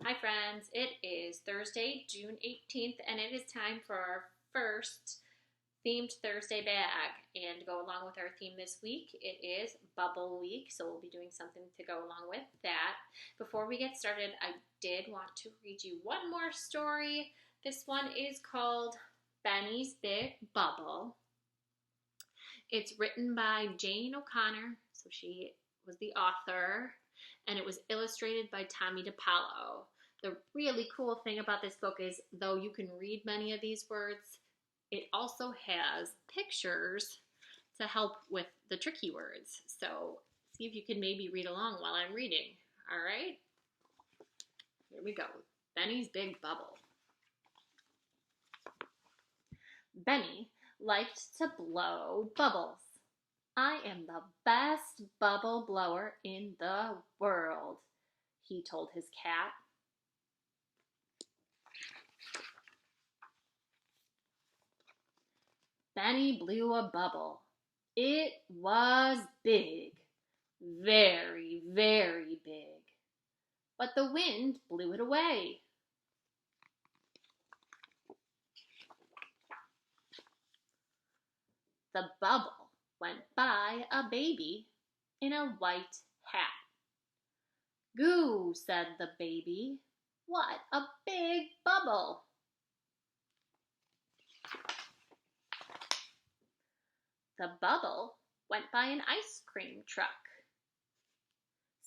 Hi friends, it is Thursday, June 18th, and it is time for our first themed Thursday bag. And to go along with our theme this week, it is Bubble Week, so we'll be doing something to go along with that. Before we get started, I did want to read you one more story. This one is called Benny's Big Bubble. It's written by Jane O'Connor, so she was the author, and it was illustrated by Tommy DePaulo. The really cool thing about this book is, though you can read many of these words, it also has pictures to help with the tricky words. So see if you can maybe read along while I'm reading. All right? Here we go. Benny's Big Bubble. Benny liked to blow bubbles. I am the best bubble blower in the world, he told his cat. Benny blew a bubble. It was big, very, very big, but the wind blew it away. The bubble went by a baby in a white hat. Goo, said the baby. What a big bubble! The bubble went by an ice cream truck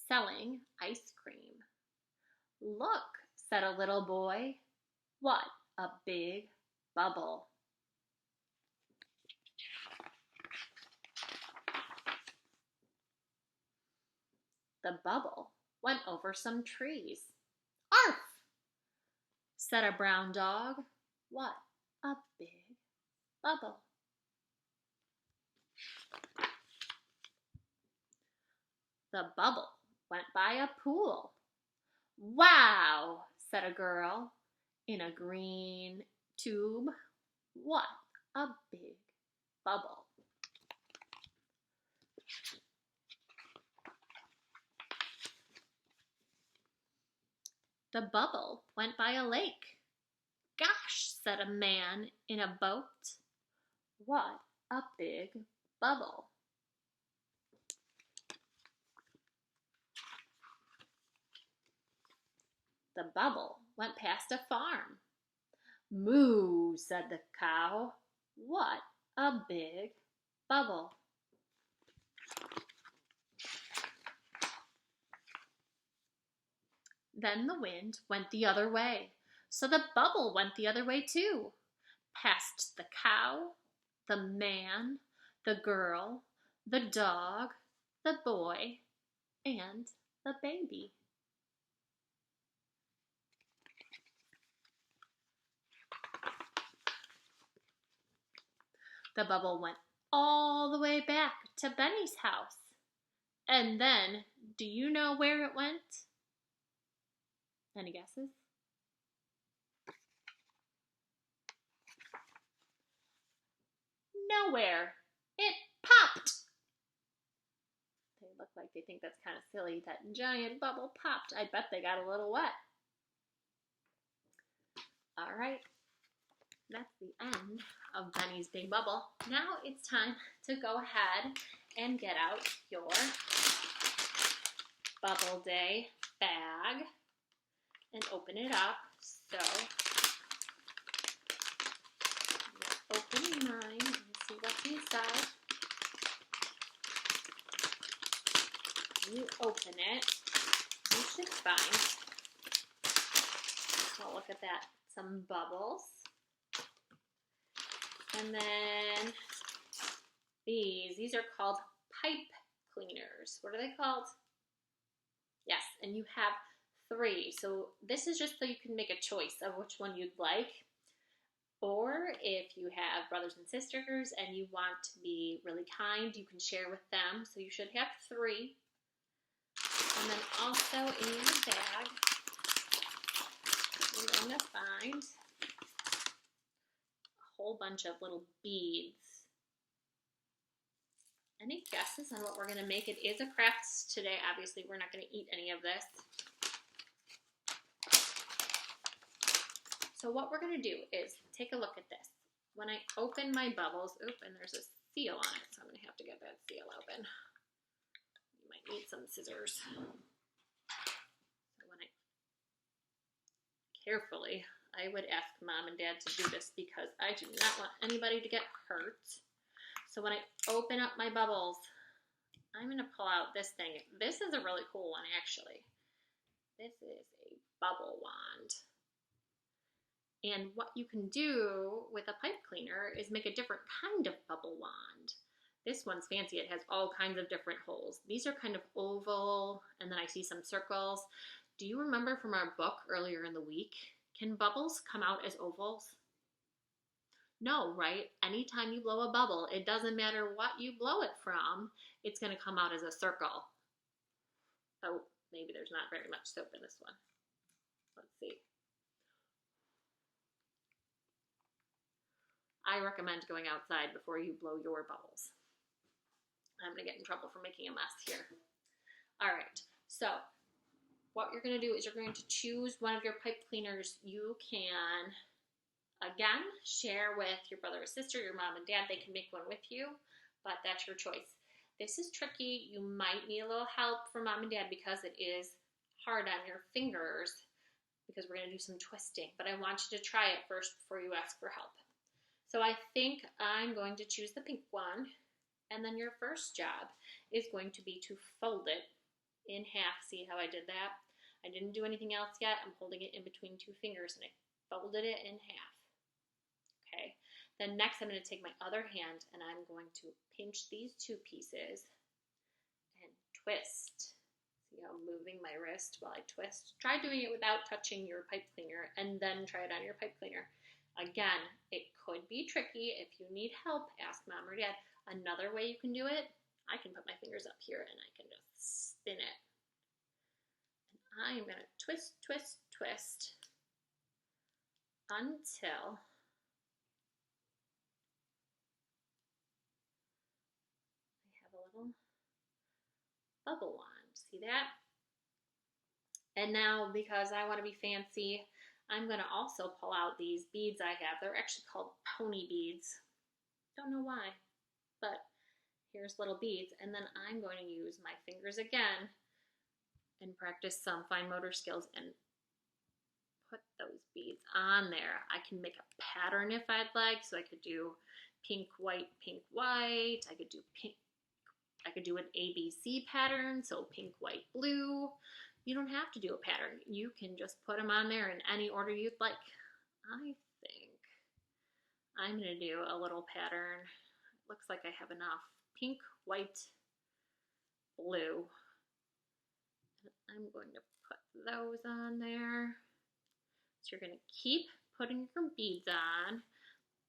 selling ice cream. Look, said a little boy. What a big bubble! The bubble went over some trees. Arf! Said a brown dog. What a big bubble! The bubble went by a pool. Wow, said a girl in a green tube. What a big bubble! The bubble went by a lake. Gosh, said a man in a boat. What a big bubble! The bubble went past a farm. Moo, said the cow. What a big bubble! Then the wind went the other way, so the bubble went the other way too, past the cow, the man, the girl, the dog, the boy, and the baby. The bubble went all the way back to Benny's house. And then, do you know where it went? Any guesses? Nowhere. It popped. They look like they think that's kind of silly. That giant bubble popped. I bet they got a little wet. All right. That's the end of Benny's Big Bubble. Now it's time to go ahead and get out your Bubble Day bag and open it up. So, open mine and see what's inside. You open it, you should find, oh, look at that, some bubbles. And then these are called pipe cleaners. What are they called? Yes, and you have 3. So this is just so you can make a choice of which one you'd like. Or if you have brothers and sisters and you want to be really kind, you can share with them. So you should have 3. And then also in your bag, you're going to find whole bunch of little beads. Any guesses on what we're going to make? It is a crafts today. Obviously, we're not going to eat any of this. So what we're going to do is take a look at this. When I open my bubbles, and there's a seal on it, so I'm going to have to get that seal open. You might need some scissors. So when carefully, I would ask Mom and Dad to do this because I do not want anybody to get hurt. So when I open up my bubbles, I'm going to pull out this thing. This is a really cool one, actually. This is a bubble wand. And what you can do with a pipe cleaner is make a different kind of bubble wand. This one's fancy. It has all kinds of different holes. These are kind of oval, and then I see some circles. Do you remember from our book earlier in the week? Can bubbles come out as ovals? No, right? Anytime you blow a bubble, it doesn't matter what you blow it from, it's going to come out as a circle. Oh, maybe there's not very much soap in this one. Let's see. I recommend going outside before you blow your bubbles. I'm going to get in trouble for making a mess here. All right, so what you're going to do is you're going to choose one of your pipe cleaners. You can, again, share with your brother or sister, your mom and dad. They can make one with you, but that's your choice. This is tricky. You might need a little help from mom and dad because it is hard on your fingers because we're going to do some twisting, but I want you to try it first before you ask for help. So I think I'm going to choose the pink one, and then your first job is going to be to fold it in half. See how I did that? I didn't do anything else yet. I'm holding it in between two fingers, and I folded it in half. Okay. Then next I'm going to take my other hand, and I'm going to pinch these two pieces and twist. See how I'm moving my wrist while I twist? Try doing it without touching your pipe cleaner, and then try it on your pipe cleaner. Again, it could be tricky. If you need help, ask mom or dad. Another way you can do it, I can put my fingers up here and I can just spin it. And I am going to twist, twist, twist until I have a little bubble wand. See that? And now, because I want to be fancy, I'm going to also pull out these beads I have. They're actually called pony beads. Don't know why, but here's little beads. And then I'm going to use my fingers again and practice some fine motor skills and put those beads on there. I can make a pattern if I'd like. So I could do pink, white, pink, white. I could do pink. I could do an ABC pattern. So pink, white, blue. You don't have to do a pattern. You can just put them on there in any order you'd like. I think I'm going to do a little pattern. It looks like I have enough. Pink, white, blue. I'm going to put those on there. So you're going to keep putting your beads on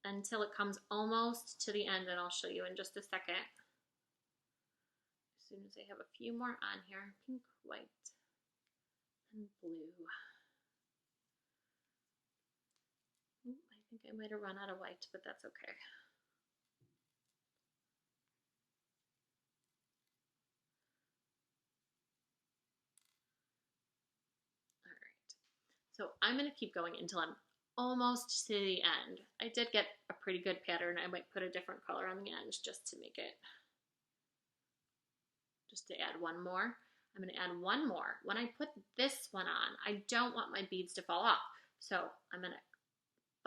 until it comes almost to the end, and I'll show you in just a second. As soon as I have a few more on here, pink, white, and blue. I think I might have run out of white, but that's okay. All right. So I'm going to keep going until I'm almost to the end. I did get a pretty good pattern. I might put a different color on the ends just to make it, just to add one more. I'm going to add one more. When I put this one on, I don't want my beads to fall off. So I'm going to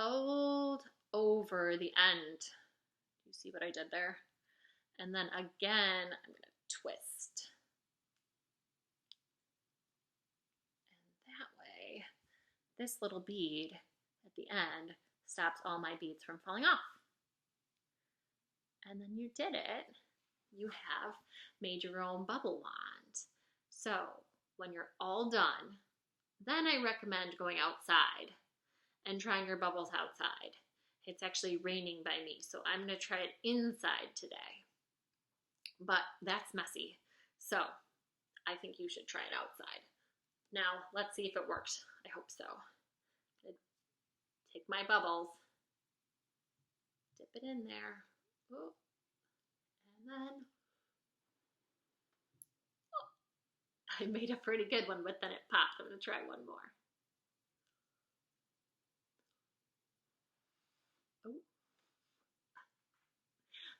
fold over the end. Do you see what I did there? And then again, I'm going to twist. And that way, this little bead at the end stops all my beads from falling off. And then you did it. You have made your own bubble wand. So when you're all done, then I recommend going outside and trying your bubbles outside. It's actually raining by me, so I'm going to try it inside today. But that's messy, so I think you should try it outside. Now, let's see if it works. I hope so. Take my bubbles, dip it in there, oh, and then I made a pretty good one, but then it popped. I'm going to try one more.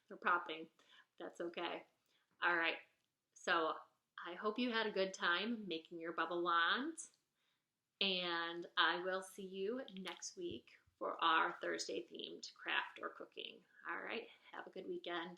They're popping. That's okay. All right. So I hope you had a good time making your bubble wands. And I will see you next week for our Thursday themed craft or cooking. All right. Have a good weekend.